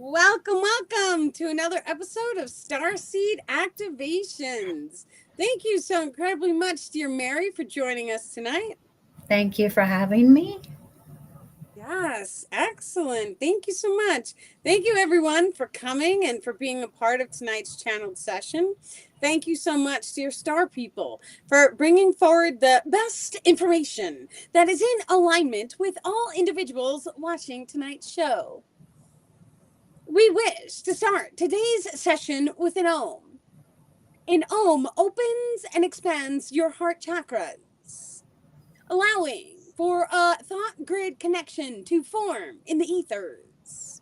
Welcome to another episode of Starseed Activations. Thank you so incredibly much, dear Mary, for joining us tonight. Thank you for having me. Yes, excellent. Thank you so much. Thank you, everyone, for coming and for being a part of tonight's channeled session. Thank you so much, dear star people, for bringing forward the best information that is in alignment with all individuals watching tonight's show. We wish to start today's session with an Om. An Om opens and expands your heart chakras, allowing for a thought grid connection to form in the ethers.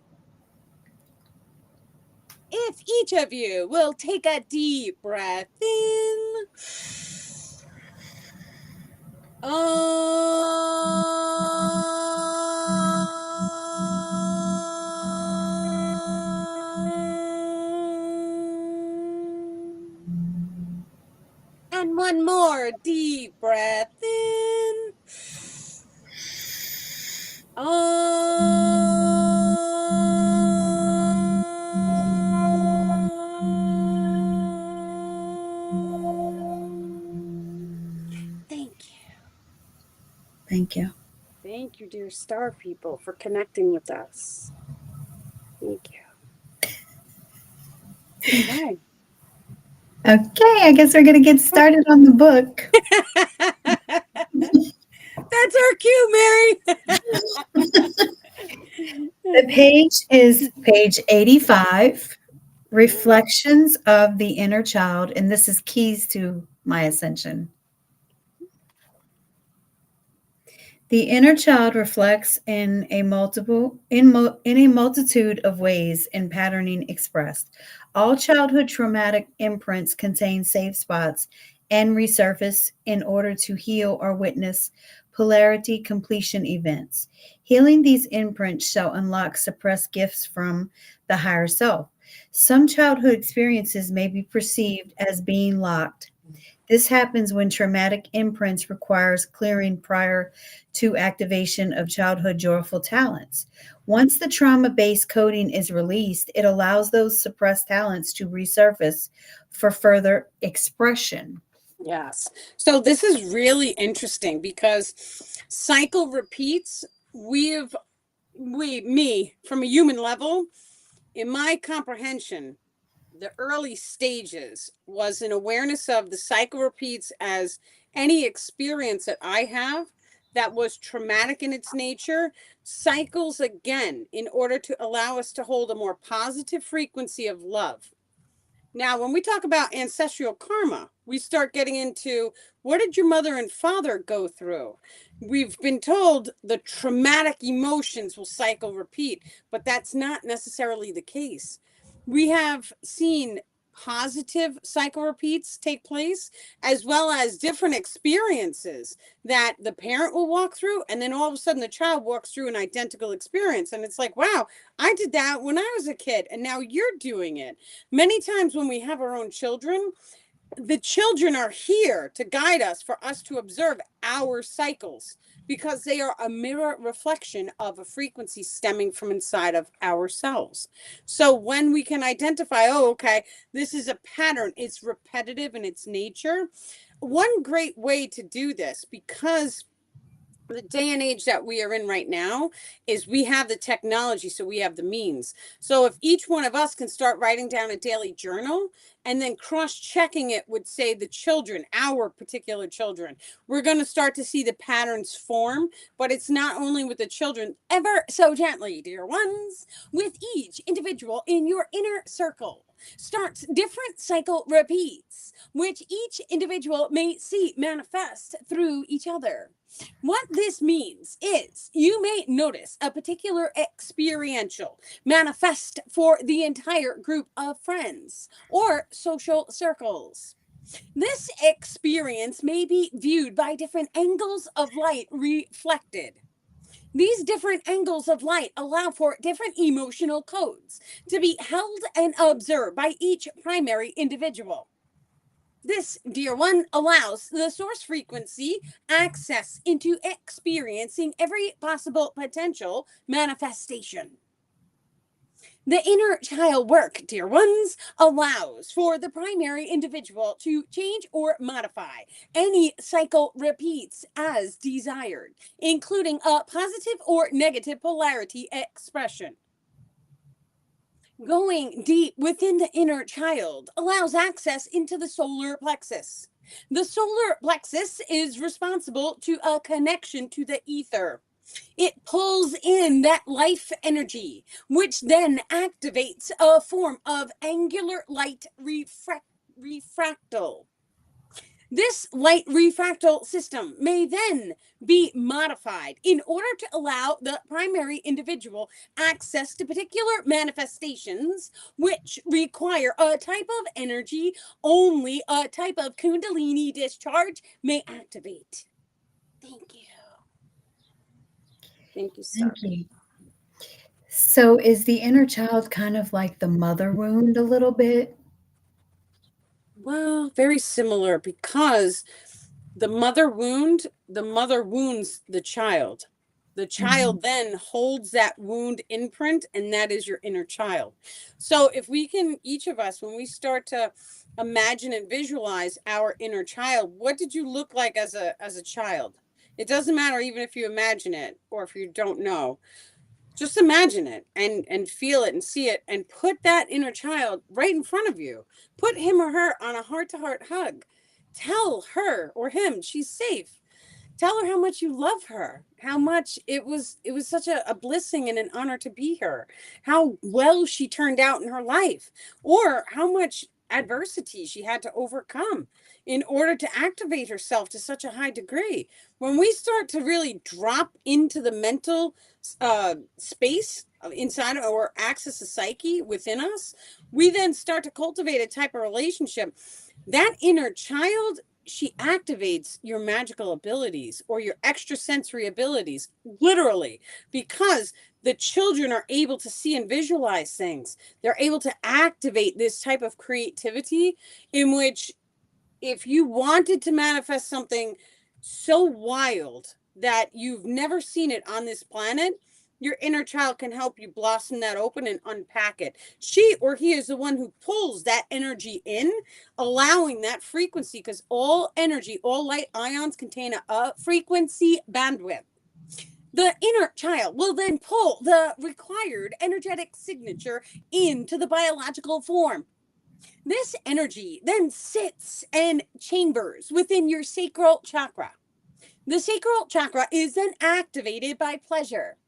If each of you will take a deep breath in, and one more deep breath in. Thank you. Thank you. Thank you, dear star people, for connecting with us. Thank you. Okay. Okay, I guess we're going to get started on the book. That's our cue, Mary. The page is page 85, Reflections of the Inner Child, and this is Keys to My Ascension. The inner child reflects in a multitude of ways in patterning expressed. All childhood traumatic imprints contain safe spots and resurface in order to heal or witness polarity completion events. Healing these imprints shall unlock suppressed gifts from the higher self. Some childhood experiences may be perceived as being locked. This happens when traumatic imprints requires clearing prior to activation of childhood joyful talents. Once the trauma-based coding is released, it allows those suppressed talents to resurface for further expression. Yes. So this is really interesting because cycle repeats. Me, from a human level, in my comprehension, the early stages was an awareness of the cycle repeats as any experience that I have that was traumatic in its nature cycles again in order to allow us to hold a more positive frequency of love. Now, when we talk about ancestral karma, we start getting into what did your mother and father go through? We've been told the traumatic emotions will cycle repeat, but that's not necessarily the case. We have seen positive cycle repeats take place, as well as different experiences that the parent will walk through, and then all of a sudden the child walks through an identical experience. And it's like, wow, I did that when I was a kid, and now you're doing it. Many times when we have our own children, the children are here to guide us, for us to observe our cycles, because they are a mirror reflection of a frequency stemming from inside of ourselves. So when we can identify, oh, okay, this is a pattern, it's repetitive in its nature. One great way to do this, because the day and age that we are in right now, is we have the technology, so we have the means. So if each one of us can start writing down a daily journal and then cross-checking it with, say, the children, our particular children, we're going to start to see the patterns form. But it's not only with the children, ever so gently, dear ones, with each individual in your inner circle starts different cycle repeats, which each individual may see manifest through each other. What this means is you may notice a particular experiential manifest for the entire group of friends or social circles. This experience may be viewed by different angles of light reflected. These different angles of light allow for different emotional codes to be held and observed by each primary individual. This, dear one, allows the source frequency access into experiencing every possible potential manifestation. The inner child work, dear ones, allows for the primary individual to change or modify any cycle repeats as desired, including a positive or negative polarity expression. Going deep within the inner child allows access into the solar plexus. The solar plexus is responsible to a connection to the ether. It pulls in that life energy, which then activates a form of angular light refractal. This light refractal system may then be modified in order to allow the primary individual access to particular manifestations which require a type of energy only a type of Kundalini discharge may activate. Thank you. Thank you, Thank Star. you. So is the inner child kind of like the mother wound a little bit? Well, very similar because the mother wounds the child. The Mhm. child then holds that wound imprint, and that is your inner child. So, if we can, each of us, when we start to imagine and visualize our inner child, what did you look like as a child? It doesn't matter even if you imagine it or if you don't know, just imagine it and feel it and see it and put that inner child right in front of you. Put him or her on a heart to heart hug. Tell her or him she's safe. Tell her how much you love her, how much it was such a blessing and an honor to be her, how well she turned out in her life, or how much adversity she had to overcome in order to activate herself to such a high degree. When we start to really drop into the mental space inside or access the psyche within us, we then start to cultivate a type of relationship. That inner child, she activates your magical abilities or your extrasensory abilities, literally, because the children are able to see and visualize things. They're able to activate this type of creativity in which, if you wanted to manifest something so wild that you've never seen it on this planet, your inner child can help you blossom that open and unpack it. She or he is the one who pulls that energy in, allowing that frequency, because all energy, all light ions contain a frequency bandwidth. The inner child will then pull the required energetic signature into the biological form. This energy then sits and chambers within your sacral chakra. The sacral chakra is then activated by pleasure,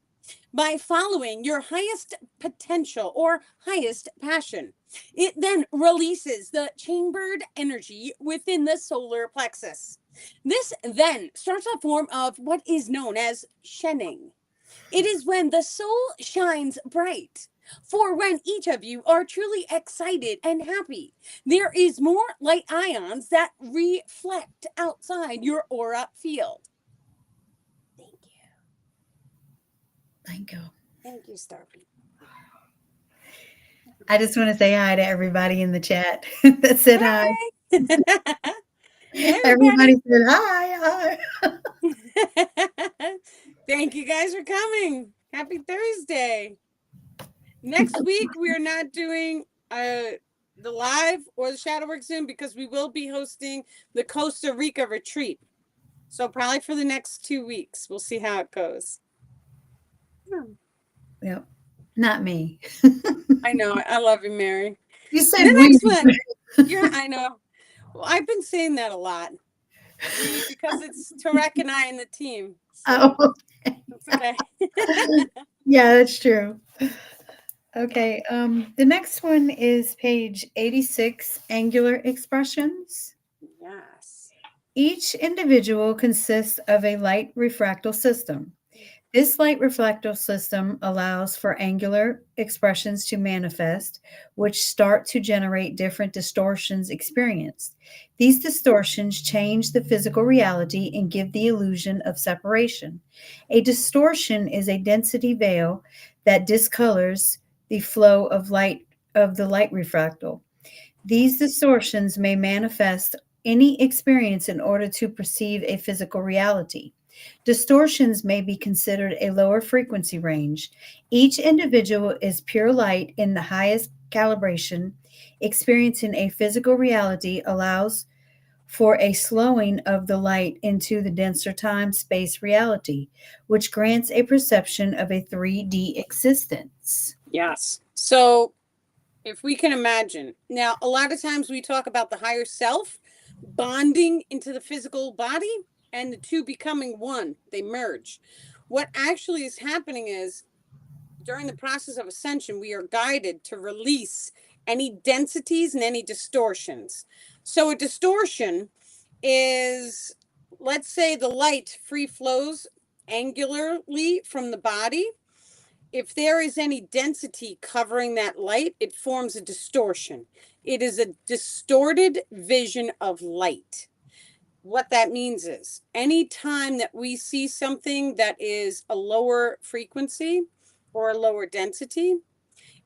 by following your highest potential or highest passion. It then releases the chambered energy within the solar plexus. This then starts a form of what is known as shedding. It is when the soul shines bright. For when each of you are truly excited and happy, there is more light ions that reflect outside your aura field. Thank you. Thank you. Thank you, Starby. I just want to say hi to everybody in the chat that said hi. Hi. Hey, Everybody everybody. said hi, hi. Thank you guys for coming. Happy Thursday. Next week, we are not doing the live or the shadow work Zoom because we will be hosting the Costa Rica retreat. So probably for the next 2 weeks, we'll see how it goes. Yep. Not me. I know. I love you, Mary. You said The we. next one. Yeah, I know. Well, I've been saying that a lot. We, because it's Tarek and I and the team. So Oh, it's okay. yeah, that's true. Okay. The next one is page 86, angular expressions. Yes. Each individual consists of a light refractal system. This light reflective system allows for angular expressions to manifest, which start to generate different distortions experienced. These distortions change the physical reality and give the illusion of separation. A distortion is a density veil that discolors the flow of light of the light refractal. These distortions may manifest any experience in order to perceive a physical reality. Distortions may be considered a lower frequency range. Each individual is pure light in the highest calibration. Experiencing a physical reality allows for a slowing of the light into the denser time space reality, which grants a perception of a 3D existence. Yes. So if we can imagine, now a lot of times we talk about the higher self bonding into the physical body and the two becoming one, they merge. What actually is happening is during the process of ascension, we are guided to release any densities and any distortions. So, a distortion is, let's say, the light free flows angularly from the body. If there is any density covering that light, it forms a distortion. It is a distorted vision of light. What that means is anytime that we see something that is a lower frequency or a lower density,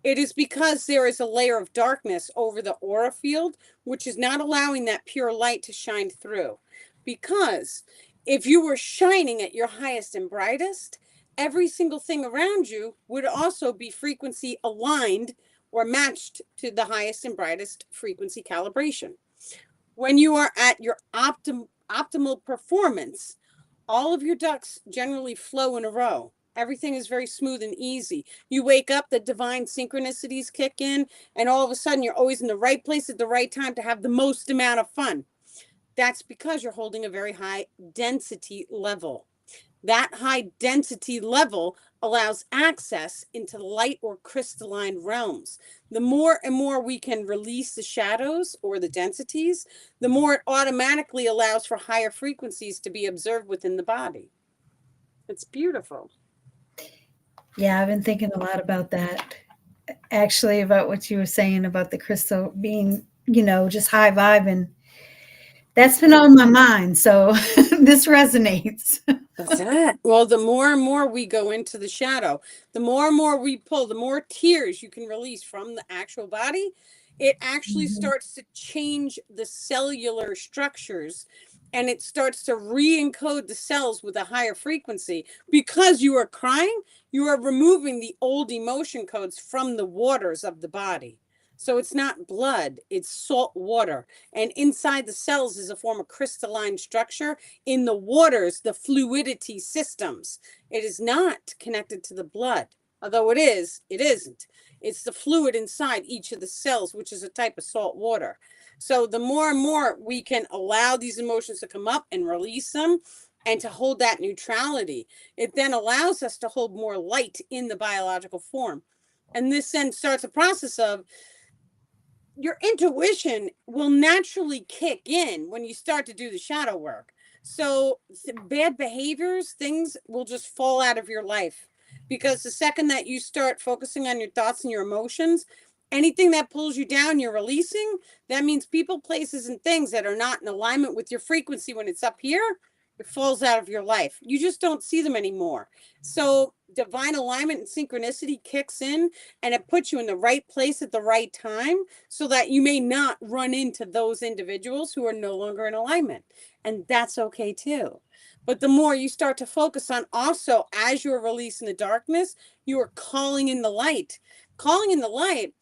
it is because there is a layer of darkness over the aura field, which is not allowing that pure light to shine through. Because if you were shining at your highest and brightest, every single thing around you would also be frequency aligned or matched to the highest and brightest frequency calibration. When you are at your optimal performance, all of your ducks generally flow in a row. Everything is very smooth and easy. You wake up, the divine synchronicities kick in, and all of a sudden you're always in the right place at the right time to have the most amount of fun. That's because you're holding a very high density level. That high density level allows access into light or crystalline realms. The more and more we can release the shadows or the densities, the more it automatically allows for higher frequencies to be observed within the body. It's beautiful. Yeah, I've been thinking a lot about that. Actually, about what you were saying about the crystal being, just high vibe, and that's been on my mind. So this resonates. That's it. Well, the more and more we go into the shadow, the more and more we pull, the more tears you can release from the actual body. It actually Mhm. starts to change the cellular structures and it starts to re encode the cells with a higher frequency. Because you are crying, you are removing the old emotion codes from the waters of the body. So it's not blood, it's salt water. And inside the cells is a form of crystalline structure in the waters, the fluidity systems. It is not connected to the blood. Although it is, it isn't. It's the fluid inside each of the cells, which is a type of salt water. So the more and more we can allow these emotions to come up and release them and to hold that neutrality, it then allows us to hold more light in the biological form. And this then starts a process of your intuition will naturally kick in when you start to do the shadow work. So bad behaviors, things will just fall out of your life because the second that you start focusing on your thoughts and your emotions, anything that pulls you down, you're releasing. That means people, places, and things that are not in alignment with your frequency when it's up here, it falls out of your life. You just don't see them anymore. So divine alignment and synchronicity kicks in and it puts you in the right place at the right time so that you may not run into those individuals who are no longer in alignment. And that's okay too. But the more you start to focus on also as you're releasing the darkness, you are calling in the light. Calling in the light,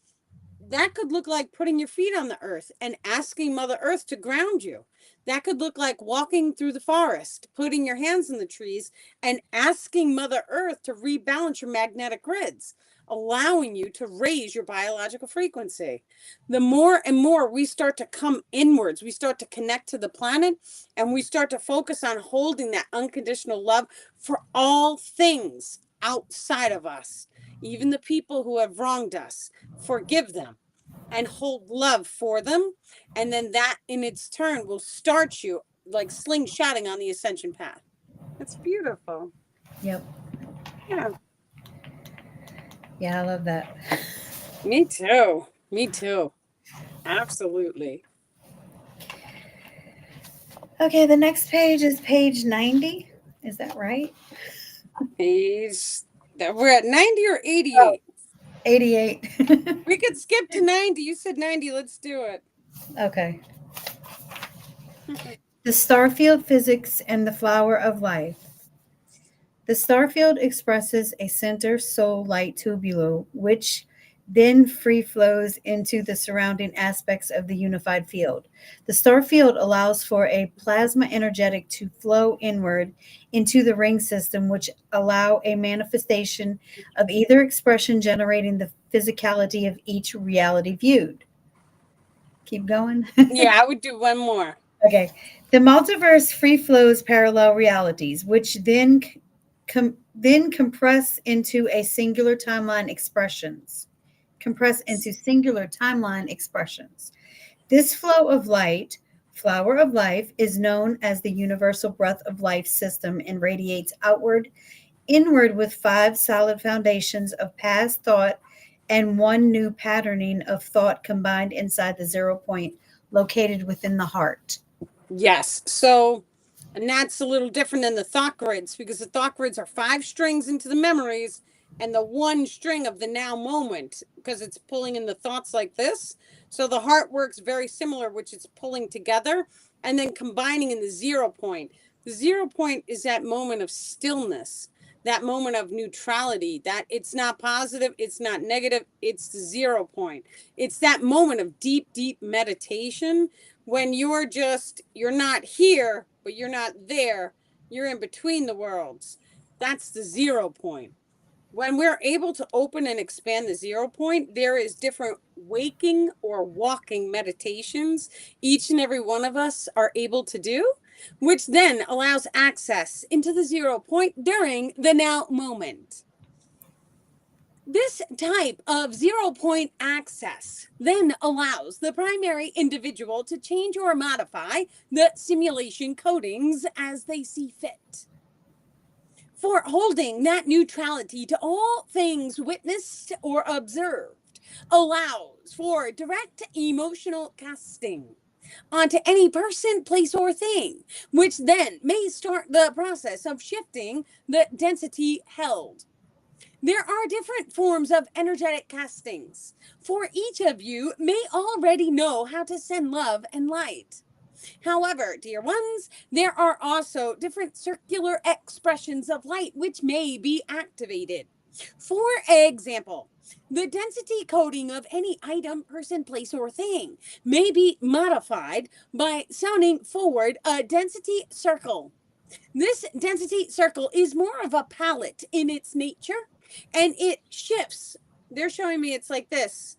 that could look like putting your feet on the earth and asking Mother Earth to ground you. That could look like walking through the forest, putting your hands in the trees, and asking Mother Earth to rebalance your magnetic grids, allowing you to raise your biological frequency. The more and more we start to come inwards, we start to connect to the planet, and we start to focus on holding that unconditional love for all things outside of us, even the people who have wronged us. Forgive them and hold love for them. And then that in its turn will start you like slingshotting on the ascension path. It's beautiful. Yep. Yeah, Yeah, I love that. me too. Me too. Absolutely. Okay, the next page is page 90. Is that right? He's we're at 90 or Oh, 88. 88. We could skip to 90. You said 90. Let's do it. Okay. The Starfield Physics and the Flower of Life. The star field expresses a center soul light tubule, which then free flows into the surrounding aspects of the unified field. The star field allows for a plasma energetic to flow inward into the ring system, which allow a manifestation of either expression generating the physicality of each reality viewed. Keep going. Yeah, I would do one more. Okay. The multiverse free flows parallel realities, which then compress into a singular timeline expressions. Compress into singular timeline expressions. This flow of light, flower of life, is known as the universal breath of life system and radiates inward with five solid foundations of past thought and one new patterning of thought combined inside the 0 point located within the heart. Yes. So, and that's a little different than the thought grids because the thought grids are five strings into the memories and the one string of the now moment because it's pulling in the thoughts like this. So the heart works very similar, which it's pulling together and then combining in the 0 point. The 0 point is that moment of stillness, that moment of neutrality, that it's not positive, it's not negative, it's the 0 point. It's that moment of deep, deep meditation when you're not here but you're not there, you're in between the worlds. That's the 0 point. When we're able to open and expand the 0 point, there is different waking or walking meditations each and every one of us are able to do, which then allows access into the 0 point during the now moment. This type of 0 point access then allows the primary individual to change or modify the simulation codings as they see fit. For holding that neutrality to all things witnessed or observed allows for direct emotional casting onto any person, place, or thing, which then may start the process of shifting the density held. There are different forms of energetic castings, for each of you may already know how to send love and light. However, dear ones, there are also different circular expressions of light which may be activated. For example, the density coding of any item, person, place, or thing may be modified by sounding forward a density circle. This density circle is more of a palette in its nature and it shifts. They're showing me it's like this.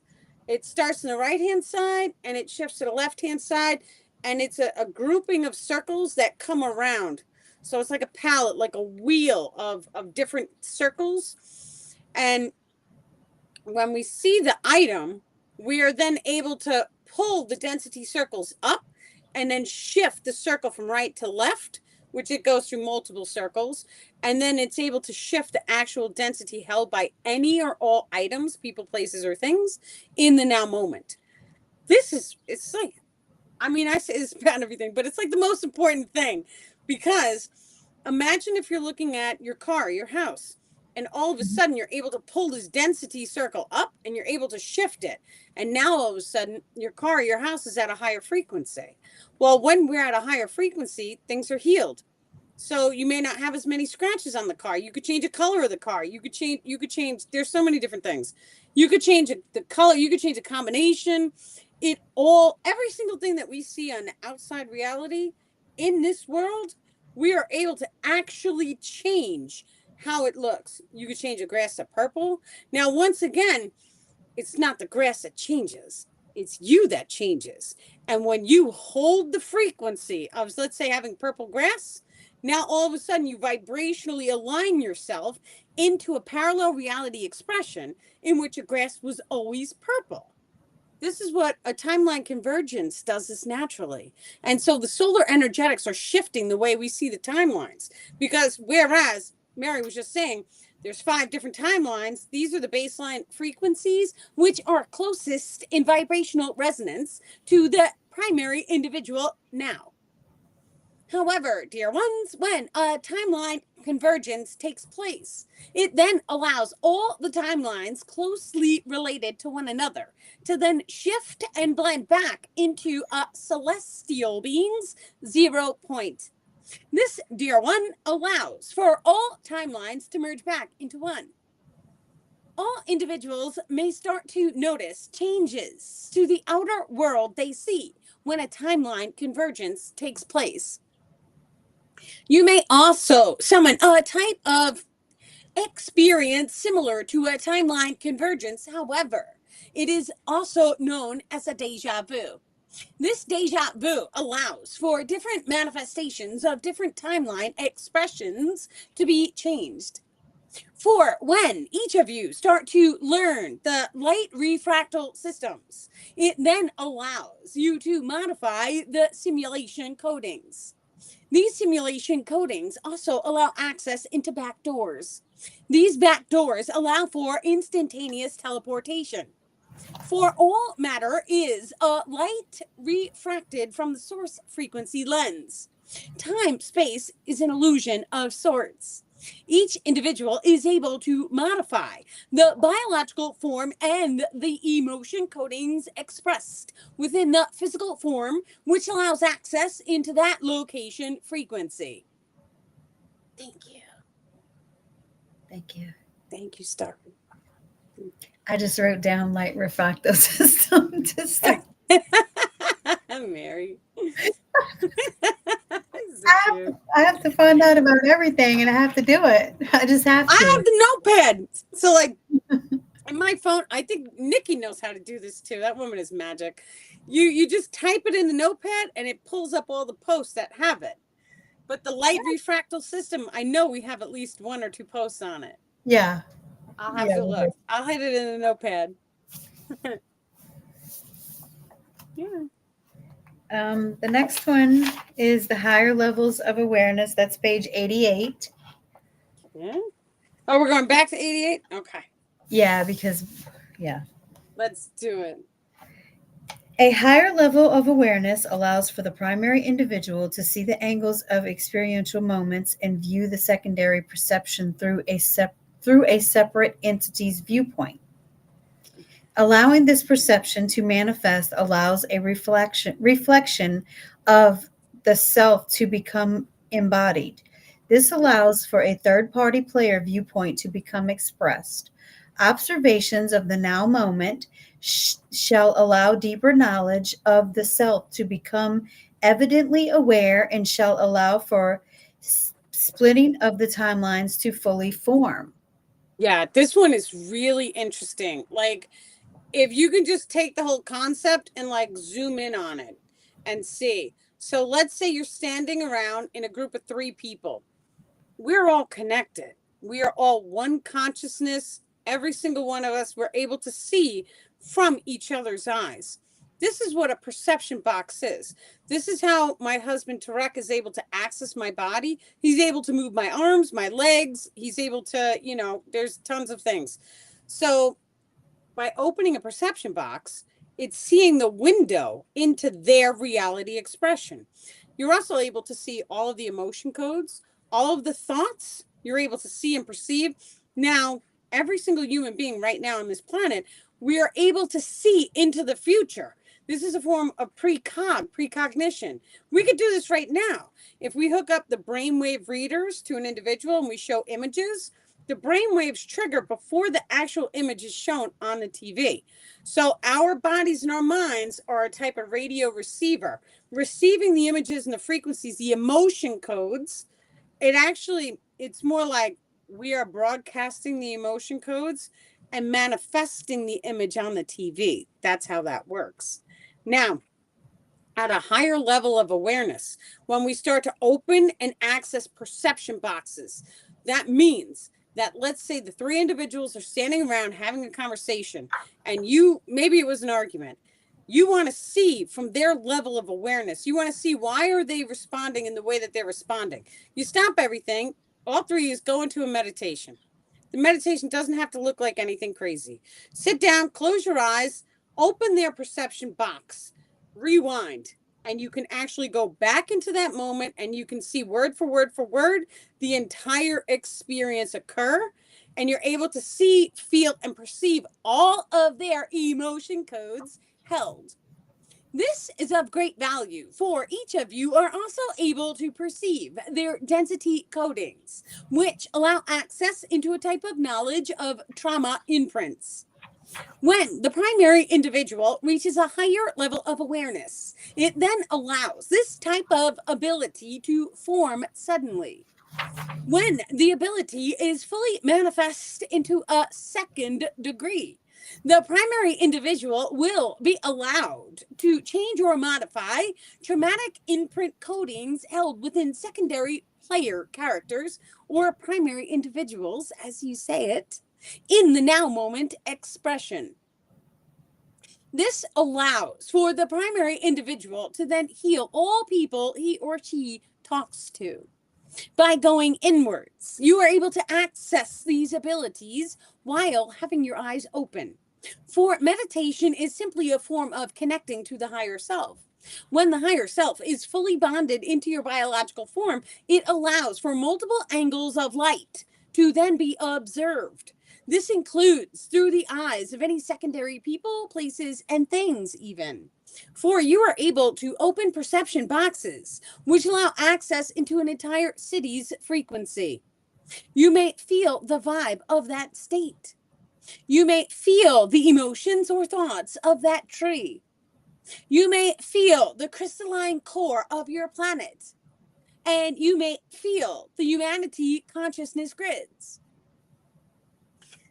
It starts on the right hand side and it shifts to the left hand side, and it's a grouping of circles that come around. So it's like a palette, like a wheel of different circles. And when we see the item, we are then able to pull the density circles up and then shift the circle from right to left, which it goes through multiple circles. And then it's able to shift the actual density held by any or all items, people, places, or things in the now moment. It's like, I mean, I say it's about everything, but it's like the most important thing because imagine if you're looking at your car, your house, and all of a sudden you're able to pull this density circle up and you're able to shift it. And now all of a sudden your car, your house is at a higher frequency. Well, when we're at a higher frequency, things are healed. So you may not have as many scratches on the car. You could change the color of the car. You could change there's so many different things. You could change the color, you could change the combination. Every single thing that we see on outside reality in this world, we are able to actually change how it looks. You could change the grass to purple. Now, once again, it's not the grass that changes, it's you that changes. And when you hold the frequency of, let's say, having purple grass, now all of a sudden you vibrationally align yourself into a parallel reality expression in which a grass was always purple. This is what a timeline convergence does this naturally. And so the solar energetics are shifting the way we see the timelines. Because whereas Mary was just saying, there's five different timelines. These are the baseline frequencies, which are closest in vibrational resonance to the primary individual now. However, dear ones, when a timeline convergence takes place, it then allows all the timelines closely related to one another to then shift and blend back into a celestial being's 0 point. This, dear one, allows for all timelines to merge back into one. All individuals may start to notice changes to the outer world they see when a timeline convergence takes place. You may also summon a type of experience similar to a timeline convergence. However, it is also known as a deja vu. This deja vu allows for different manifestations of different timeline expressions to be changed. For when each of you start to learn the light refractal systems, it then allows you to modify the simulation codings. These simulation codings also allow access into back doors. These back doors allow for instantaneous teleportation. For all matter is a light refracted from the source frequency lens. Time space is an illusion of sorts. Each individual is able to modify the biological form and the emotion codings expressed within the physical form, which allows access into that location frequency. Thank you. Thank you. Thank you, Star. I just wrote down light refractive system to start. Mary. So I have, cute. I have to find out about everything and I have to do it. I just have I to. have the notepad. So, like, in my phone, I think Nikki knows how to do this too. That woman is magic. You just type it in the notepad and it pulls up all the posts that have it. But the light refractal system, I know we have at least one or two posts on it. Yeah. I'll have Yeah. to look. I'll hit it in the notepad. Yeah. The next one is the higher levels of awareness. That's page 88. Yeah. Oh, we're going back to 88? Okay. Yeah, because, yeah. Let's do it. A higher level of awareness allows for the primary individual to see the angles of experiential moments and view the secondary perception through a separate entity's viewpoint. Allowing this perception to manifest allows a reflection of the self to become embodied. This allows for a third party player viewpoint to become expressed. Observations of the now moment shall allow deeper knowledge of the self to become evidently aware and shall allow for splitting of the timelines to fully form. Yeah, this one is really interesting. Like, if you can just take the whole concept and like zoom in on it and see. So let's say you're standing around in a group of 3 people. We're all connected. We are all one consciousness. Every single one of us, we're able to see from each other's eyes. This is what a perception box is. This is how my husband Tarek is able to access my body. He's able to move my arms, my legs. He's able to, there's tons of things. So by opening a perception box, it's seeing the window into their reality expression. You're also able to see all of the emotion codes, all of the thoughts you're able to see and perceive. Now, every single human being right now on this planet, we are able to see into the future. This is a form of precognition. We could do this right now. If we hook up the brainwave readers to an individual and we show images, the brainwaves trigger before the actual image is shown on the TV. So our bodies and our minds are a type of radio receiver, receiving the images and the frequencies, the emotion codes. It's more like we are broadcasting the emotion codes and manifesting the image on the TV. That's how that works. Now, at a higher level of awareness, when we start to open and access perception boxes, that means that, let's say the 3 individuals are standing around having a conversation and maybe it was an argument. You want to see from their level of awareness. You want to see, why are they responding in the way that they're responding. You stop everything. All 3 is go into a meditation. The meditation doesn't have to look like anything crazy. Sit down, close your eyes, open their perception box, rewind, and you can actually go back into that moment and you can see word for word the entire experience occur. And you're able to see, feel, and perceive all of their emotion codes held. This is of great value, for each of you are also able to perceive their density codings, which allow access into a type of knowledge of trauma imprints. When the primary individual reaches a higher level of awareness, it then allows this type of ability to form suddenly. When the ability is fully manifest into a second degree, the primary individual will be allowed to change or modify traumatic imprint codings held within secondary player characters or primary individuals, as you say it, in the now moment expression. This allows for the primary individual to then heal all people he or she talks to. By going inwards, you are able to access these abilities while having your eyes open. For meditation is simply a form of connecting to the higher self. When the higher self is fully bonded into your biological form, it allows for multiple angles of light to then be observed. This includes through the eyes of any secondary people, places, and things, even. For you are able to open perception boxes, which allow access into an entire city's frequency. You may feel the vibe of that state. You may feel the emotions or thoughts of that tree. You may feel the crystalline core of your planet. And you may feel the humanity consciousness grids.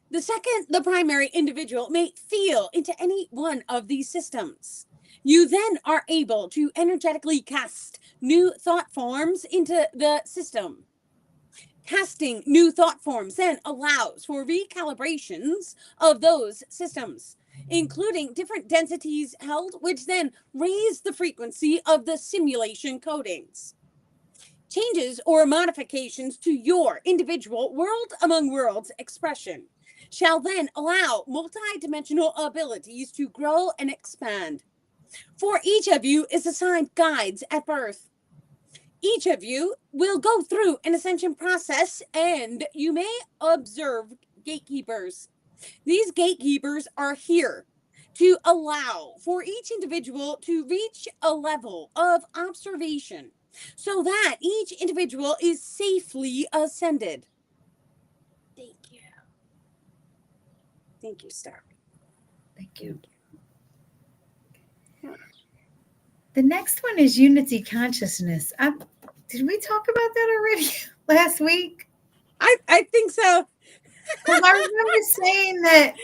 The second, the primary individual may feel into any one of these systems. You then are able to energetically cast new thought forms into the system. Casting new thought forms then allows for recalibrations of those systems, including different densities held, which then raise the frequency of the simulation codings. Changes or modifications to your individual world among worlds expression shall then allow multidimensional abilities to grow and expand. For each of you is assigned guides at birth. Each of you will go through an ascension process, and you may observe gatekeepers. These gatekeepers are here to allow for each individual to reach a level of observation so that each individual is safely ascended. Thank you. Thank you, Star. Thank you. The next one is unity consciousness. Did we talk about that already last week? I think so. Because I remember saying that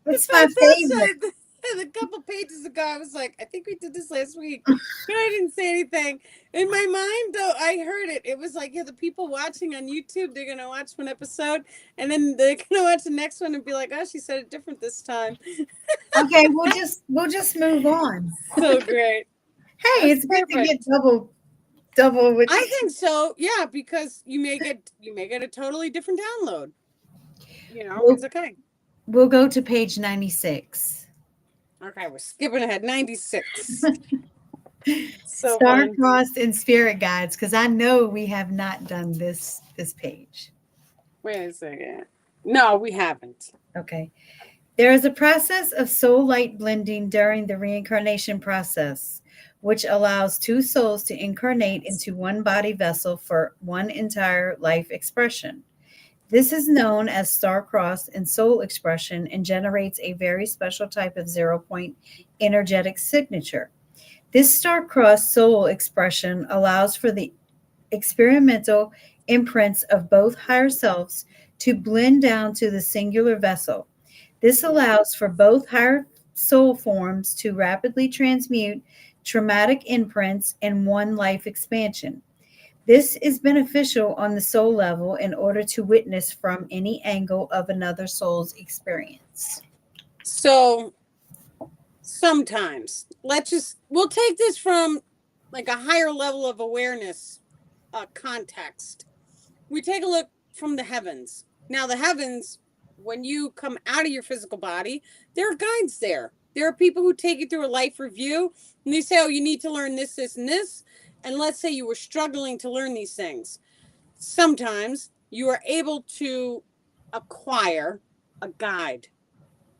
it's my I favorite. thought so. A couple pages ago, I was like, I think we did this last week. But I didn't say anything. In my mind, though, I heard it. It was like, yeah, the people watching on YouTube, they're going to watch one episode, and then they're going to watch the next one and be like, oh, she said it different this time. Okay, we'll just move on. So great. Hey, That's it's good to get perfect. double with I think so. Yeah, because you may get a totally different download. It's okay. We'll go to page 96. Okay, we're skipping ahead. 96. So fun. Star-crossed and spirit guides, because I know we have not done this page. Wait a second. No, we haven't. Okay. There is a process of soul light blending during the reincarnation process, which allows two souls to incarnate into one body vessel for one entire life expression. This is known as star-crossed and soul expression and generates a very special type of zero-point energetic signature. This star-crossed soul expression allows for the experimental imprints of both higher selves to blend down to the singular vessel. This allows for both higher soul forms to rapidly transmute traumatic imprints in one life expansion. This is beneficial on the soul level in order to witness from any angle of another soul's experience. So sometimes we'll take this from like a higher level of awareness context. We take a look from the heavens. Now, the heavens, when you come out of your physical body, there are guides there. There are people who take you through a life review and they say, oh, you need to learn this, this, and this. And let's say you were struggling to learn these things. Sometimes you are able to acquire a guide.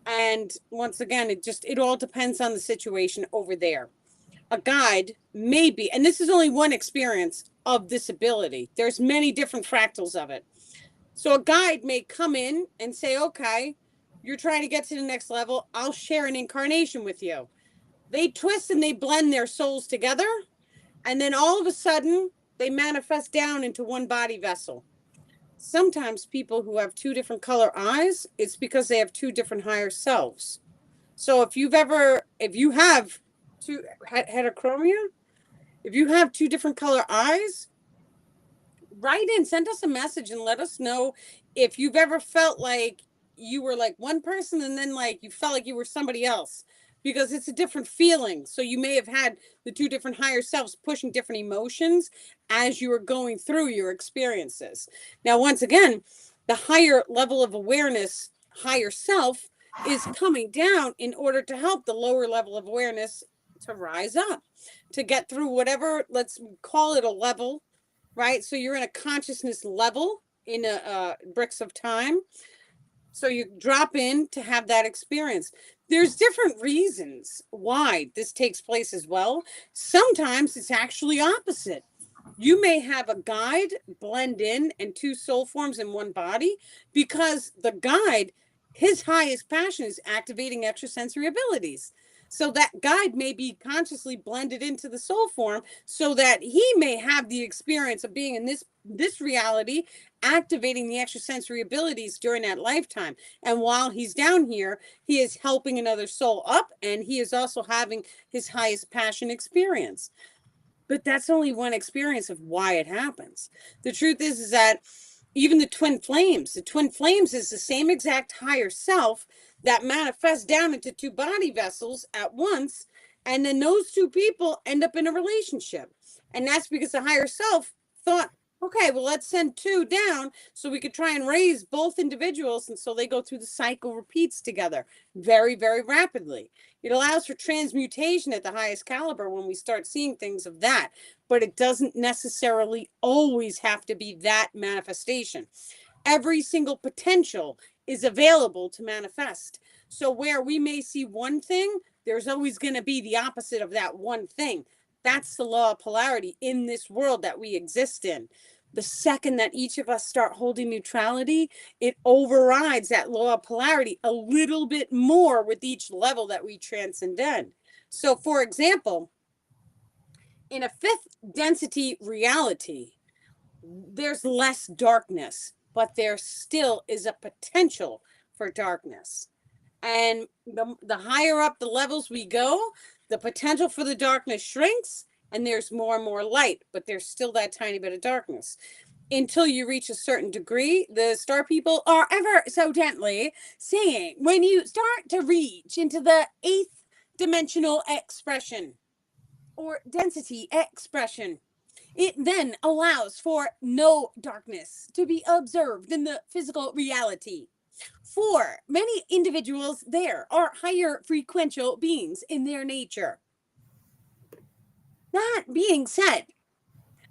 And once again, it all depends on the situation over there. a guide may be, and this is only one experience of this ability. There's many different fractals of it. So a guide may come in and say, okay, you're trying to get to the next level. I'll share an incarnation with you. They twist and they blend their souls together. And then all of a sudden, they manifest down into one body vessel. Sometimes people who have two different color eyes, it's because they have two different higher selves. So if you have two heterochromia, if you have two different color eyes, write in, send us a message and let us know if you've ever felt like you were like one person and then like you felt like you were somebody else, because it's a different feeling. So you may have had the two different higher selves pushing different emotions as you were going through your experiences. Now, once again, the higher level of awareness, higher self, is coming down in order to help the lower level of awareness to rise up, to get through whatever, let's call it a level, right? So you're in a consciousness level in a bricks of time. So you drop in to have that experience. There's different reasons why this takes place as well. Sometimes it's actually opposite. You may have a guide blend in and two soul forms in one body because the guide, his highest passion is activating extrasensory abilities. So that guide may be consciously blended into the soul form so that he may have the experience of being in this reality, activating the extrasensory abilities during that lifetime. And while he's down here, he is helping another soul up, and he is also having his highest passion experience. But that's only one experience of why it happens. The truth is that even the twin flames is the same exact higher self that manifests down into two body vessels at once. And then those two people end up in a relationship. And that's because the higher self thought, okay, well, let's send two down so we could try and raise both individuals. And so they go through the cycle repeats together very, very rapidly. It allows for transmutation at the highest caliber when we start seeing things of that, but it doesn't necessarily always have to be that manifestation. Every single potential is available to manifest. So where we may see one thing, there's always going to be the opposite of that one thing. That's the law of polarity in this world that we exist in. The second that each of us start holding neutrality, it overrides that law of polarity a little bit more with each level that we transcend. So, for example, in a fifth density reality, there's less darkness, but there still is a potential for darkness. And the higher up the levels we go, the potential for the darkness shrinks and there's more and more light, but there's still that tiny bit of darkness. Until you reach a certain degree, the star people are ever so gently saying, when you start to reach into the eighth dimensional expression or density expression, it then allows for no darkness to be observed in the physical reality. For many individuals, there are higher frequential beings in their nature. That being said,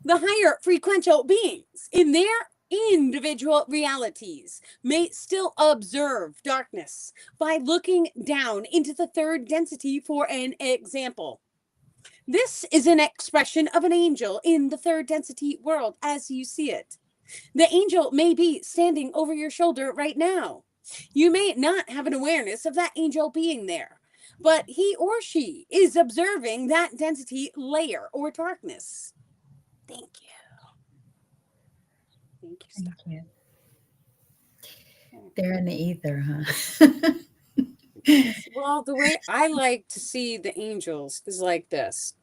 the higher frequential beings in their individual realities may still observe darkness by looking down into the third density, for an example. This is an expression of an angel in the third density world as you see it. The angel may be standing over your shoulder right now. You may not have an awareness of that angel being there, but he or she is observing that density layer or darkness. Thank you. Thank you, Thank Steph. you. They're in the ether, huh? Yes. Well, the way I like to see the angels is like this.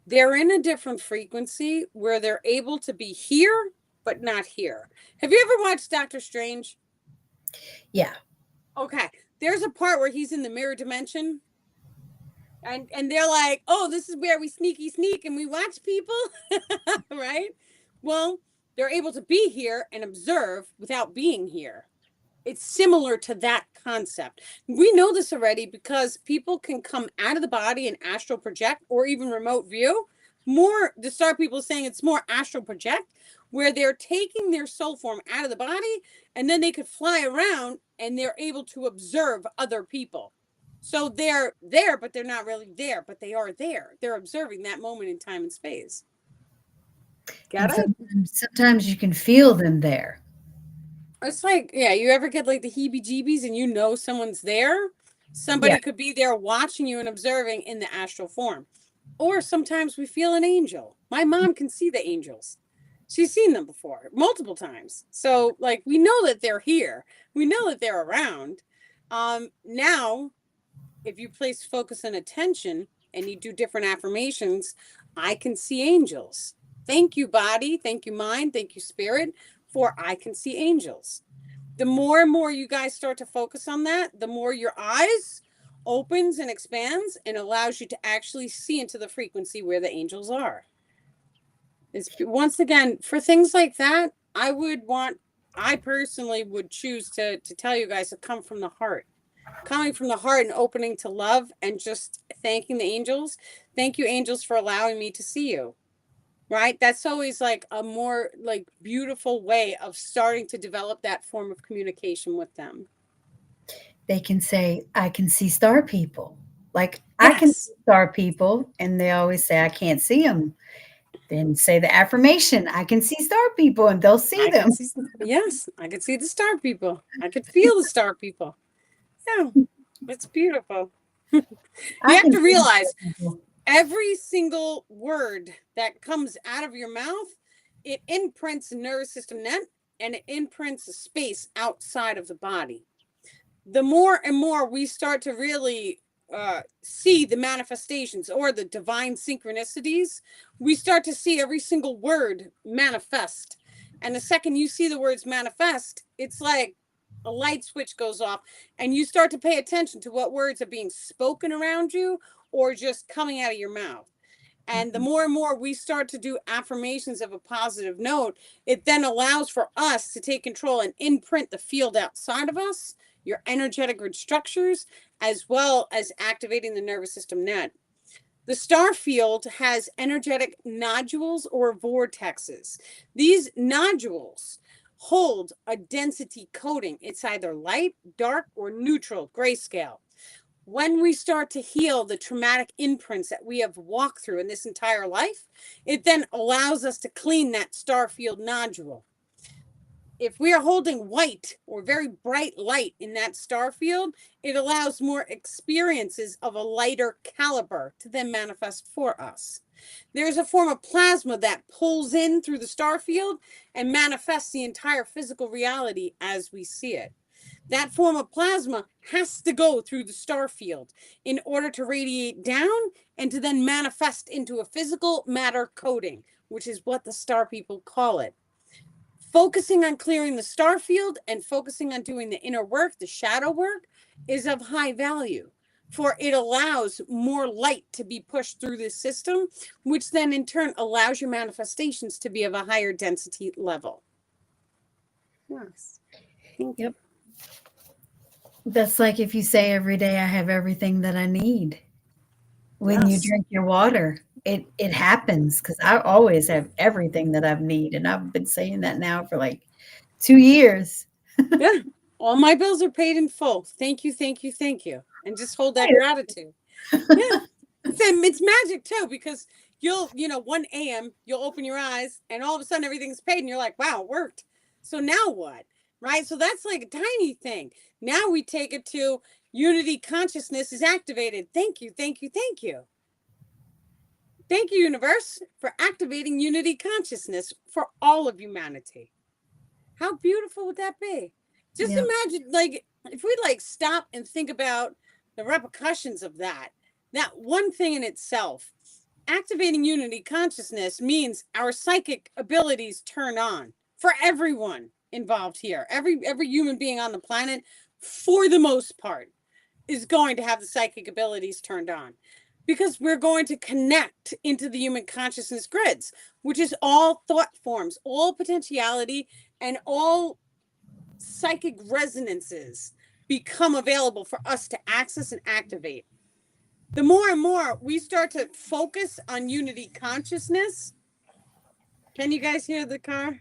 They're in a different frequency where they're able to be here, but not here. Have you ever watched Doctor Strange? Yeah. Okay. There's a part where he's in the mirror dimension and they're like, oh, this is where we sneaky sneak and we watch people. Right? Well, they're able to be here and observe without being here. It's similar to that concept. We know this already because people can come out of the body and astral project or even remote view. More, the star people saying it's more astral project, where they're taking their soul form out of the body and then they could fly around and they're able to observe other people. So they're there, but they're not really there, but they are there. They're observing that moment in time and space. Get And it? sometimes you can feel them there. It's like, yeah, you ever get like the heebie jeebies and you know someone's there? Yeah. Somebody could be there watching you and observing in the astral form. Or sometimes we feel an angel. My mom can see the angels. She's seen them before, multiple times. So, like, we know that they're here. We know that they're around. Now, if you place focus and attention and you do different affirmations, I can see angels. Thank you, body. Thank you, mind. Thank you, spirit, for I can see angels. The more and more you guys start to focus on that, the more your eyes opens and expands and allows you to actually see into the frequency where the angels are. It's once again for things like that, I personally would choose to tell you guys to come from the heart. Coming from the heart and opening to love and just thanking the angels. Thank you, angels, for allowing me to see you. Right? That's always like a more like beautiful way of starting to develop that form of communication with them. They can say, I can see star people. Like, I can Yes. see star people. And they always say, I can't see them. Then say the affirmation, I can see star people, and they'll see I can them. see, yes, I could see the star people. I could feel the star people. Yeah, it's beautiful. You I have can to see the star realize people. every single word that comes out of your mouth, it imprints the nervous system net and it imprints a space outside of the body. The more and more we start to really see the manifestations or the divine synchronicities, we start to see every single word manifest. And the second you see the words manifest, it's like a light switch goes off and you start to pay attention to what words are being spoken around you or just coming out of your mouth. And the Mhm. more and more we start to do affirmations of a positive note, it then allows for us to take control and imprint the field outside of us, your energetic grid structures, as well as activating the nervous system net. The star field has energetic nodules or vortexes. These nodules hold a density coding. It's either light, dark, or neutral grayscale. When we start to heal the traumatic imprints that we have walked through in this entire life, it then allows us to clean that star field nodule. If we are holding white or very bright light in that star field, it allows more experiences of a lighter caliber to then manifest for us. There's a form of plasma that pulls in through the star field and manifests the entire physical reality as we see it. That form of plasma has to go through the star field in order to radiate down and to then manifest into a physical matter coating, which is what the star people call it. Focusing on clearing the star field and focusing on doing the inner work, the shadow work, is of high value. For it allows more light to be pushed through this system, which then in turn allows your manifestations to be of a higher density level. Yes. Thank you. Yep. That's like if you say every day, I have everything that I need. When you Yes. drink your water, it happens because I always have everything that I've need, and I've been saying that now for like 2 years. Yeah. All my bills are paid in full. Thank you, thank you, thank you. And just hold that gratitude. Yeah. It's magic too, because you'll 1 a.m., you'll open your eyes and all of a sudden everything's paid and you're like, wow, it worked. So now what? Right? So that's like a tiny thing. Now we take it to unity consciousness is activated. Thank you, thank you, thank you. Thank you, universe, for activating unity consciousness for all of humanity. How beautiful would that be? Just Yep. imagine, like, if we like stop and think about the repercussions of that, that one thing in itself. Activating unity consciousness means our psychic abilities turn on for everyone involved here. Every human being on the planet, for the most part, is going to have the psychic abilities turned on because we're going to connect into the human consciousness grids, which is all thought forms, all potentiality, and all psychic resonances become available for us to access and activate. The more and more we start to focus on unity consciousness, can you guys hear the car?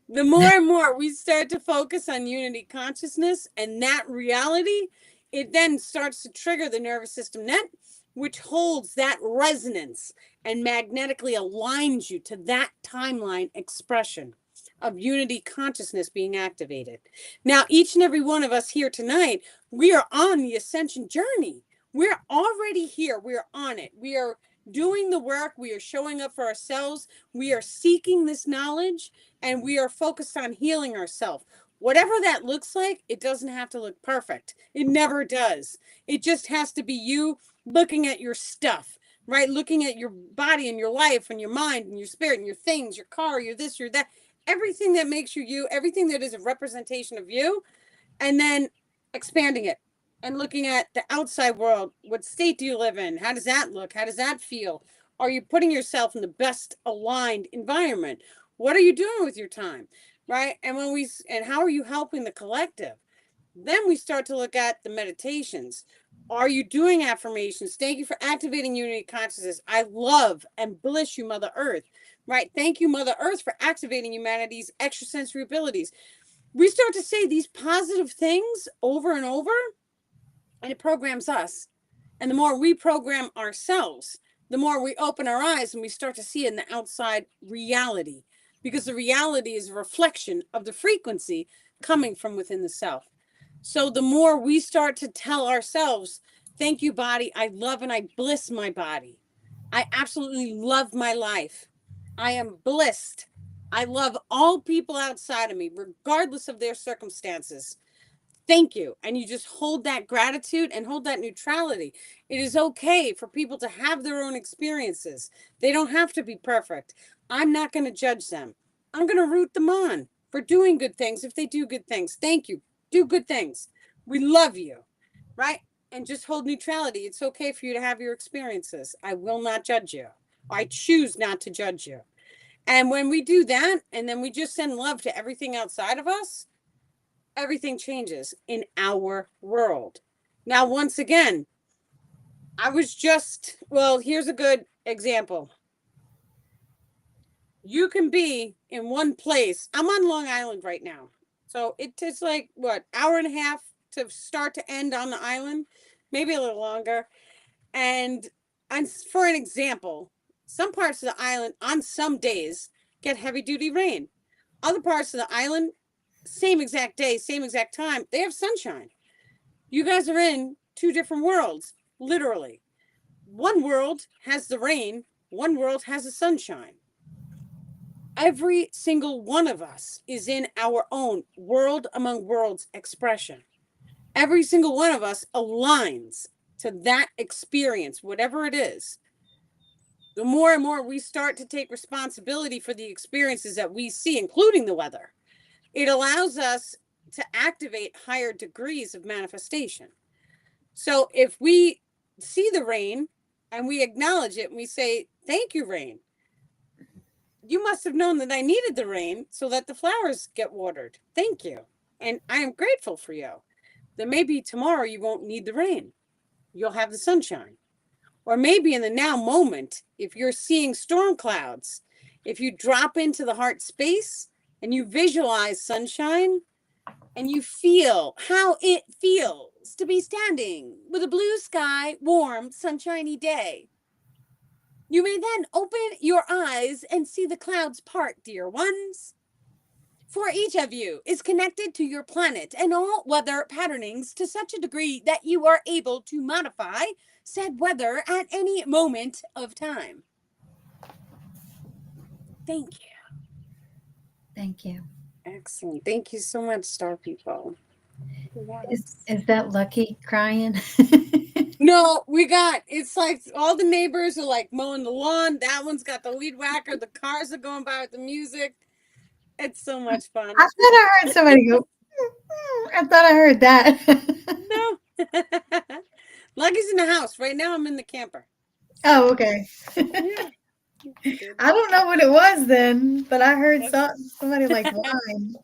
The more and more we start to focus on unity consciousness and that reality, it then starts to trigger the nervous system net, which holds that resonance and magnetically aligns you to that timeline expression of unity consciousness being activated. Now, each and every one of us here tonight, we are on the ascension journey. We're already here. We're on it. We are doing the work. We are showing up for ourselves. We are seeking this knowledge, and we are focused on healing ourselves. Whatever that looks like, it doesn't have to look perfect. It never does. It just has to be you looking at your stuff, right? Looking at your body and your life and your mind and your spirit and your things, your car, your this, your that, everything that makes you you, everything that is a representation of you, and then expanding it and looking at the outside world. What state do you live in? How does that look? How does that feel? Are you putting yourself in the best aligned environment? What are you doing with your time? Right? And how are you helping the collective? Then we start to look at the meditations. Are you doing affirmations? Thank you for activating unity consciousness. I love and bless you, Mother Earth. Right? Thank you, Mother Earth, for activating humanity's extrasensory abilities. We start to say these positive things over and over, and it programs us. And the more we program ourselves, the more we open our eyes and we start to see in the outside reality, because the reality is a reflection of the frequency coming from within the self. So the more we start to tell ourselves, thank you, body. I love and I bliss my body. I absolutely love my life. I am blissed. I love all people outside of me, regardless of their circumstances. Thank you. And you just hold that gratitude and hold that neutrality. It is okay for people to have their own experiences. They don't have to be perfect. I'm not going to judge them. I'm going to root them on for doing good things if they do good things. Thank you. Do good things. We love you, right? And just hold neutrality. It's okay for you to have your experiences. I will not judge you. I choose not to judge you. And when we do that, and then we just send love to everything outside of us, everything changes in our world. Now, once again, here's a good example. You can be in one place. I'm on Long Island right now. So it's like, what, hour and a half to start to end on the island, maybe a little longer. And for an example, some parts of the island on some days get heavy duty rain. Other parts of the island, same exact day, same exact time, they have sunshine. You guys are in two different worlds, literally. One world has the rain, one world has the sunshine. Every single one of us is in our own world among worlds expression. Every single one of us aligns to that experience, whatever it is. The more and more we start to take responsibility for the experiences that we see, including the weather, it allows us to activate higher degrees of manifestation. So if we see the rain and we acknowledge it and we say, thank you, rain. You must have known that I needed the rain so that the flowers get watered. Thank you. And I am grateful for you. Then maybe tomorrow you won't need the rain. You'll have the sunshine. Or maybe in the now moment, if you're seeing storm clouds, if you drop into the heart space and you visualize sunshine and you feel how it feels to be standing with a blue sky, warm, sunshiny day. You may then open your eyes and see the clouds part, dear ones. For each of you is connected to your planet and all weather patternings to such a degree that you are able to modify said weather at any moment of time. Thank you. Thank you. Excellent. Thank you so much, Star People. Yes. Is that Lucky crying? No, it's like all the neighbors are like mowing the lawn. That one's got the weed whacker. The cars are going by with the music. It's so much fun. I thought I heard somebody go, I thought I heard that. No. Lucky's in the house. Right now I'm in the camper. Oh, okay. Yeah. I don't know what it was then, but I heard somebody like whine.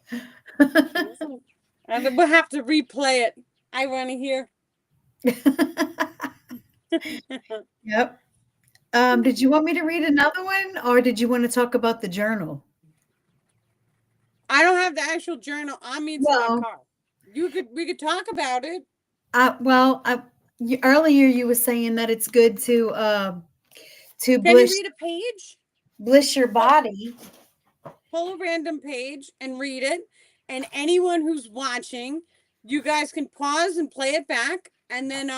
And we'll have to replay it. I want to hear. Yep. Did you want me to read another one, or did you want to talk about the journal? I don't have the actual journal on me. It's in my Well, car. We could talk about it. Well, earlier you were saying that it's good to Can you read a page? bliss your Pull, body. pull a random page and read it. And anyone who's watching, you guys can pause and play it back, and then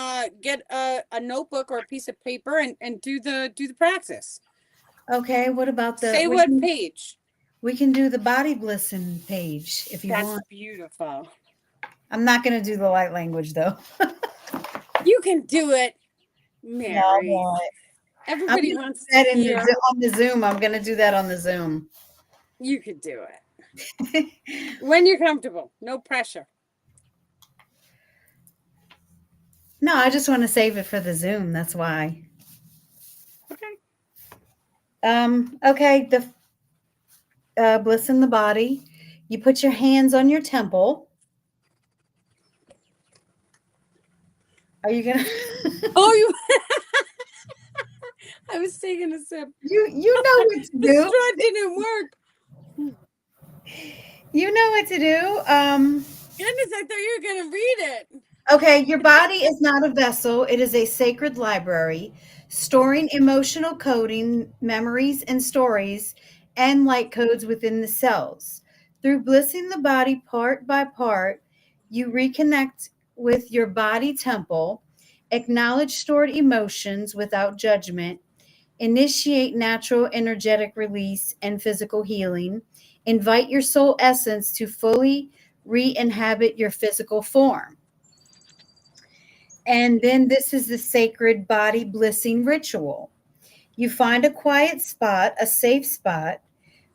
get a notebook or a piece of paper and do the practice. Okay, what about the Say what page. we can do the body blissing page if you That's want. beautiful. I'm not going to do the light language though. You can do it, No, I Mary. won't. I'm Everybody going to wants do to that hear. on the Zoom. I'm going to do that on the Zoom. You could do it when you're comfortable. No pressure. No, I just want to save it for the Zoom. That's why. Okay. Okay, the bliss in the body. You put your hands on your temple. Are you gonna? Oh, you. I was taking a sip. You know what to The do. straw didn't work. You know what to do. Goodness, I thought you were gonna read it. Okay, your body is not a vessel. It is a sacred library, storing emotional coding, memories, and stories, and light codes within the cells. Through blissing the body part by part, you reconnect with your body temple, acknowledge stored emotions without judgment, initiate natural energetic release and physical healing, invite your soul essence to fully re inhabit your physical form. And then this is the sacred body blissing ritual. You find a quiet spot, a safe spot,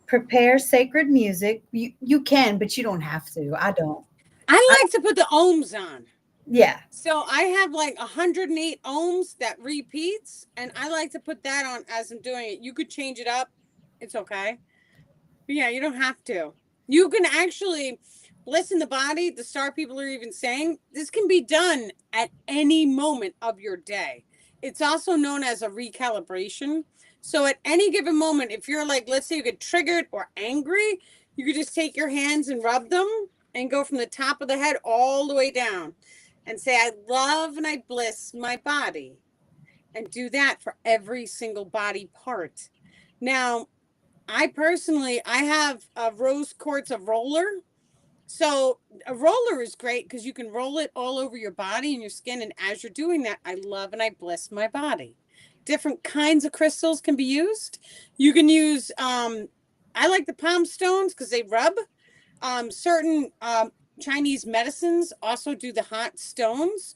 prepare sacred music. You can, but you don't have to. I don't. I like to put the ohms on. Yeah. So I have like 108 ohms that repeats, and I like to put that on as I'm doing it. You could change it up. It's okay. But yeah, you don't have to. You can actually listen the body. The star people are even saying this can be done at any moment of your day. It's also known as a recalibration. So at any given moment, if you're like, let's say you get triggered or angry, you could just take your hands and rub them and go from the top of the head all the way down and say, I love and I bliss my body. And do that for every single body part. Now, I personally, I have a rose quartz a roller. So a roller is great because you can roll it all over your body and your skin. And as you're doing that, I love and I bless my body. Different kinds of crystals can be used. You can use, I like the palm stones because they rub. Certain Chinese medicines also do the hot stones.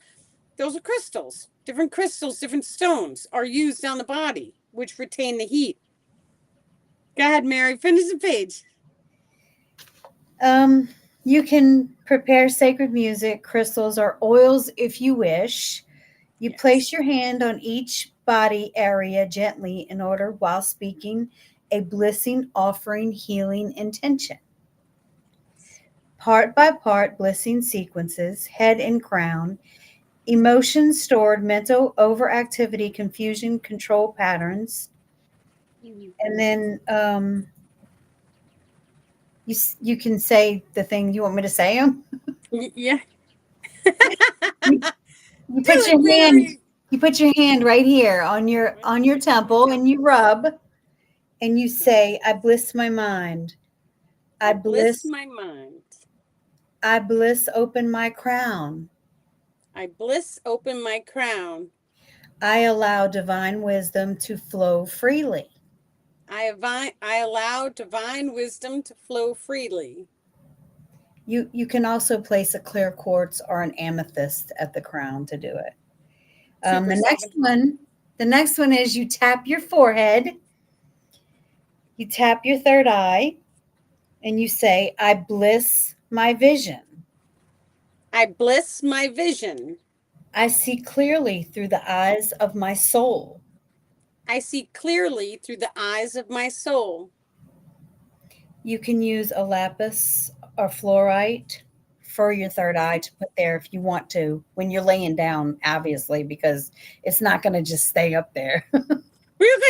Those are crystals. Different crystals, different stones are used on the body, which retain the heat. Go ahead, Mary. Finish the page. Um, you can prepare sacred music, crystals, or oils if you wish. You place Yes. your hand on each body area gently in order while speaking a blessing, offering, healing intention. Part by part, blessing sequences, head and crown, emotions stored, mental overactivity, confusion, control patterns. And then you can say the thing you want me to say them. Yeah. You, you Do put it, your hand Mary. you put your hand right here on your My temple and you temple. rub and you say, I bliss my mind. I I bliss bliss my mind. I bliss open my crown. I bliss open my crown. I allow divine wisdom to flow freely. I allow divine wisdom to flow freely. You can also place a clear quartz or an amethyst at the crown to do it. Super seven. The next one is you tap your forehead, you tap your third eye, and you say, I bliss my vision. I bliss my vision. I see clearly through the eyes of my soul. I see clearly through the eyes of my soul. You can use a lapis or fluorite for your third eye to put there if you want to when you're laying down, obviously, because it's not going to just stay up there.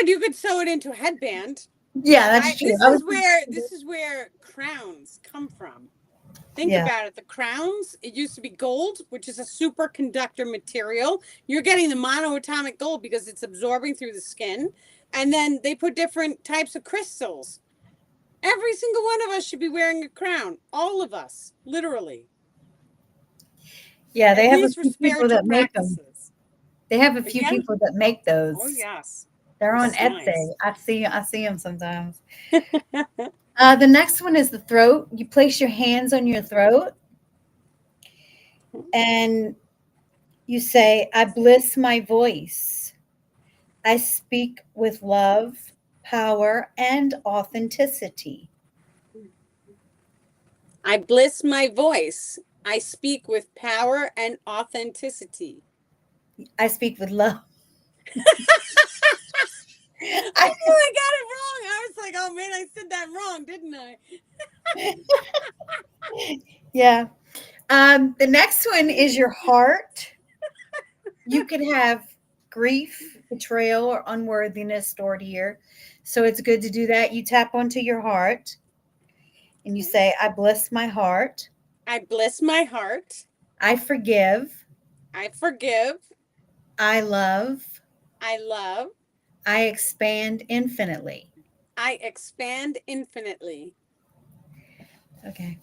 You could sew it into a headband. Yeah, that's I true. this I was is where this is where crowns come from. Think Yeah. about it. The crowns, it used to be gold, which is a superconductor material. You're getting the monoatomic gold because it's absorbing through the skin. And then they put different types of crystals. Every single one of us should be wearing a crown. All of us, literally. Yeah, At they have a least for few people spiritual that make them. practices. They have a few Again? people that make Oh, those. yes. They're on This is Etsy. nice. I see them sometimes. The next one is the throat. You place your hands on your throat and you say, I bliss my voice. I speak with love, power, and authenticity. I bliss my voice. I speak with power and authenticity. I speak with love. I knew I got it wrong. I was like, oh man, I said that wrong, didn't I? Yeah. The next one is your heart. You could have grief, betrayal, or unworthiness stored here. So it's good to do that. You tap onto your heart and you say, I bless my heart. I bliss my heart. I forgive. I forgive. I love. I love. I expand infinitely. I expand infinitely. Okay.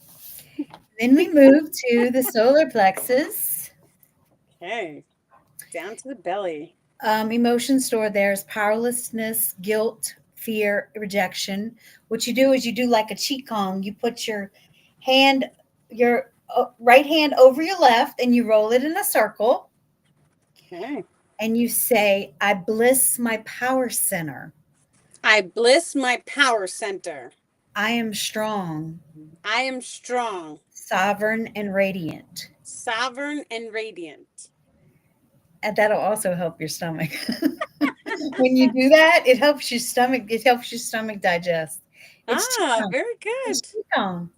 Then we move to the solar plexus. Okay. Down to the belly. Emotion stored there is powerlessness, guilt, fear, rejection. What you do is you do like a qigong. You put hand, your right hand over your left, and you roll it in a circle, Okay. and you say, "I bliss my power center. I bliss my power center. I am strong, I am strong, sovereign, and radiant." sovereign, and radiant. And that'll also help your stomach. When you do that, it helps your stomach. It helps your stomach digest. It's Ah, qigong. very It's good. qigong.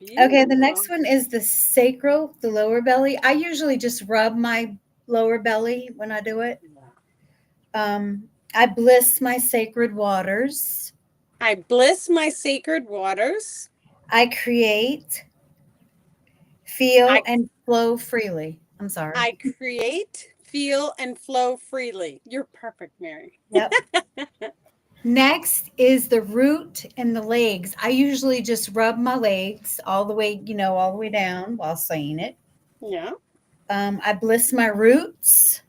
Okay, the next Beautiful. one is the sacral, the lower belly. I usually just rub my lower belly when I do it. I bliss my sacred waters. I bliss my sacred waters. I create, feel, I and flow freely. I'm sorry. I create, feel, and flow freely. You're perfect, Mary. Yep. Next is the root and the legs. I usually just rub my legs all the way, all the way down while saying it. Yeah. I bliss my roots.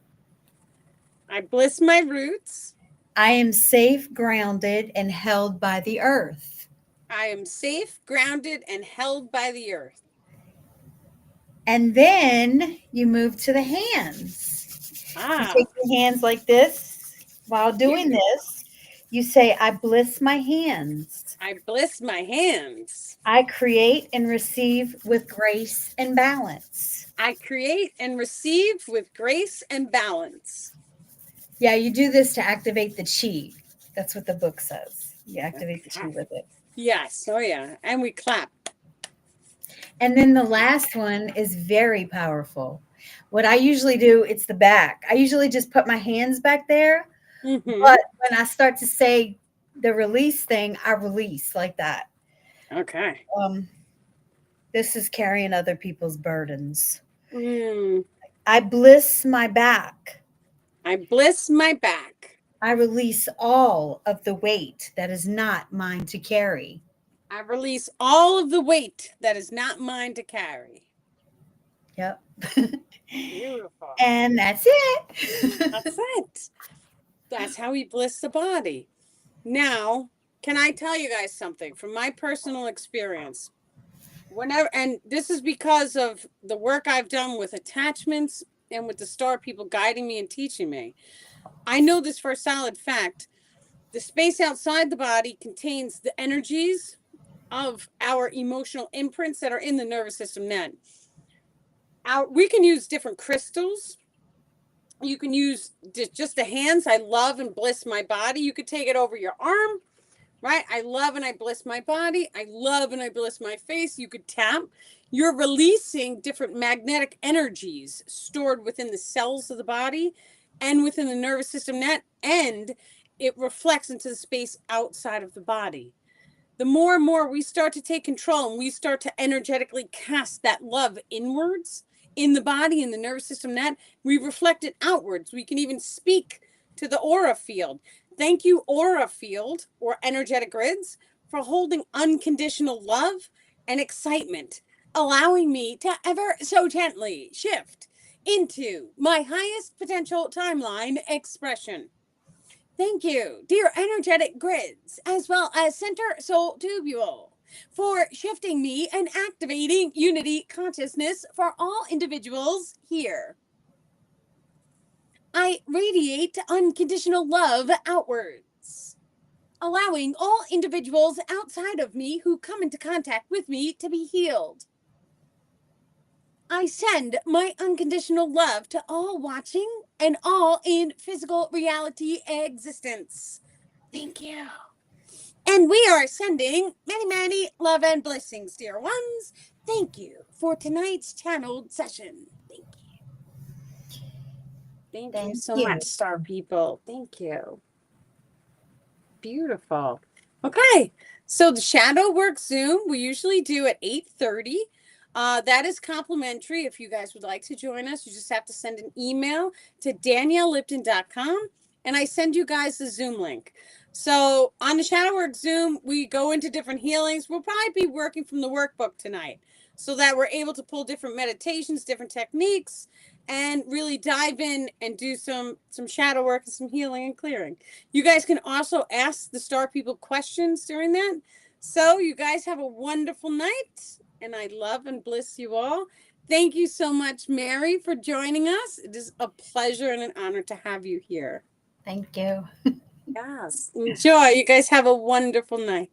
I bliss my roots. I am safe, grounded, and held by the earth. I am safe, grounded, and held by the earth. And then you move to the hands. You Ah, take your hands like this. While doing beautiful. this, you say, I bliss my hands. I bliss my hands. I create and receive with grace and balance. I create and receive with grace and balance. Yeah, you do this to activate the chi. That's what the book says. You activate the chi Okay. with it. Yes. Oh, yeah. And we clap. And then the last one is very powerful. What I usually do, it's the back. I usually just put my hands back there. Mm-hmm. But when I start to say the release thing, I release like that. Okay. Um, this is carrying other people's burdens. Mm. I bliss my back. I bliss my back. I release all of the weight that is not mine to carry. I release all of the weight that is not mine to carry. Yep. Beautiful. And that's it. That's it. That's how we bliss the body. Now, can I tell you guys something from my personal experience? Whenever, and this is because of the work I've done with attachments and with the star people guiding me and teaching me. I know this for a solid fact. The space outside the body contains the energies of our emotional imprints that are in the nervous system net. We can use different crystals. You can use just the hands. I love and bliss my body. You could take it over your arm, right? I love and I bliss my body. I love and I bliss my face. You could tap. You're releasing different magnetic energies stored within the cells of the body and within the nervous system net, and it reflects into the space outside of the body. the more and more we start to take control and we start to energetically cast that love inwards in the body, in the nervous system, that we reflect it outwards. We can even speak to the aura field. Thank you, aura field or energetic grids, for holding unconditional love and excitement, allowing me to ever so gently shift into my highest potential timeline expression. Thank you, dear energetic grids, as well as Center Soul Tubule, for shifting me and activating unity consciousness for all individuals here. I radiate unconditional love outwards, allowing all individuals outside of me who come into contact with me to be healed. I send my unconditional love to all watching and all in physical reality existence. Thank you. And we are sending many, many love and blessings, dear ones. Thank you for tonight's channeled session. Thank you. Thank you Thank so you. much, star people. Thank you. Beautiful. Okay, so the shadow work Zoom we usually do at 8:30. That is complimentary. If you guys would like to join us, you just have to send an email to daniellelipton.com and I send you guys the Zoom link. So on the shadow work Zoom, we go into different healings. We'll probably be working from the workbook tonight so that we're able to pull different meditations, different techniques, and really dive in and do some shadow work and some healing and clearing. You guys can also ask the star people questions during that. So you guys have a wonderful night, and I love and bless you all. Thank you so much, Mary, for joining us. It is a pleasure and an honor to have you here. Thank you. Yes. Enjoy. You guys have a wonderful night.